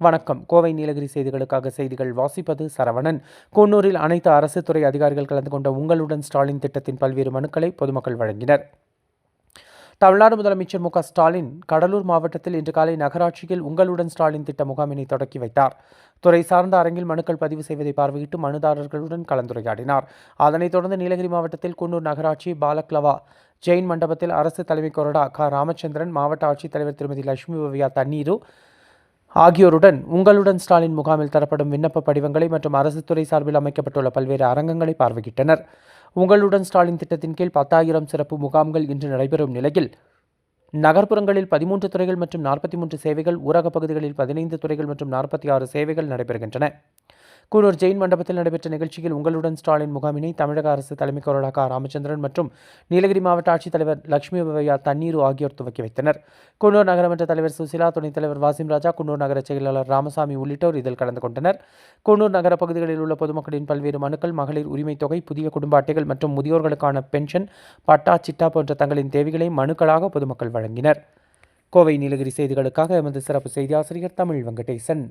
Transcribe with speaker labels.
Speaker 1: வணக்கம். கோவை நீலகிரி செய்திகளுக்காக செய்திகள் வாசிப்பது சரவணன். கூனூரில் அனைத்து அரசு துறை அதிகாரிகள் கலந்து கொண்ட உங்களுடன் ஸ்டாலின் திட்டத்தின் பல்வேறு மனுக்களை பொதுமக்கள் வழங்கினர். தமிழ்நாடு முதலமைச்சர் மு.க.ஸ்டாலின் கடலூர் மாவட்டத்தில் இன்று காலை நகராட்சியில் உங்களுடன் ஸ்டாலின் திட்ட முகாமினை தொடக்கி வைத்தார். துறை சார்ந்த அரங்கில் மனுக்கள் பதிவு செய்வதை பார்வையிட்டு மனுதாரர்களுடன் கலந்துரையாடினார். அதனைத் தொடர்ந்து நீலகிரி மாவட்டத்தில் கூனூர் நகராட்சி பாலக்லவா ஜெயின் மண்டபத்தில் அரசு தலைமை கொறடா க. ராமச்சந்திரன், மாவட்ட ஆட்சித்தலைவர் திருமதி லட்சுமி பவ்யா தண்ணீரு ஆகியோருடன் உங்களுடன் ஸ்டாலின் முகாமில் தரப்படும் விண்ணப்ப படிவங்களை மற்றும் அரசு துறை சார்பில் அமைக்கப்பட்டுள்ள பல்வேறு அரங்கங்களை பார்வையிட்டனர். உங்களுடன் ஸ்டாலின் திட்டத்தின் கீழ் 10,000 சிறப்பு முகாம்கள் இன்று நடைபெறும் நிலையில் நகர்ப்புறங்களில் 13 துறைகள் மற்றும் 43 சேவைகள், ஊரக பகுதிகளில் 15 துறைகள் மற்றும் 46 சேவைகள் நடைபெறுகின்றன. கூனூர் ஜெயின் மண்டபத்தில் நடைபெற்ற நிகழ்ச்சியில் உங்களுடன் ஸ்டாலின் முகாமினை தமிழக அரசு தலைமை கொறடா க. ராமச்சந்திரன் மற்றும் நீலகிரி மாவட்ட ஆட்சித்தலைவர் லட்சுமி பவ்யா தண்ணீரு ஆகியோர் துவக்கி வைத்தனர். கூனூர் நகரமன்ற தலைவர் சுசிலா, துணைத் தலைவர் வாசிம் ராஜா, கூனூர் நகர செயலாளர் ராமசாமி உள்ளிட்டோர் இதில் கலந்து கொண்டனர். கூனூர் நகர பகுதிகளில் உள்ள பொதுமக்களின் பல்வேறு மனுக்கள், மகளிர் உரிமைத் தொகை, புதிய குடும்ப அட்டைகள் மற்றும் முதியோர்களுக்கான பென்ஷன், பட்டா, சிட்டா போன்ற தங்களின் தேவைகளை மனுக்களாக பொதுமக்கள் வழங்கினர். கோவை நீலகிரி செய்திகளுக்காக எமது சிறப்பு செய்தி ஆசிரியர் தமிழ் வெங்கடேசன்.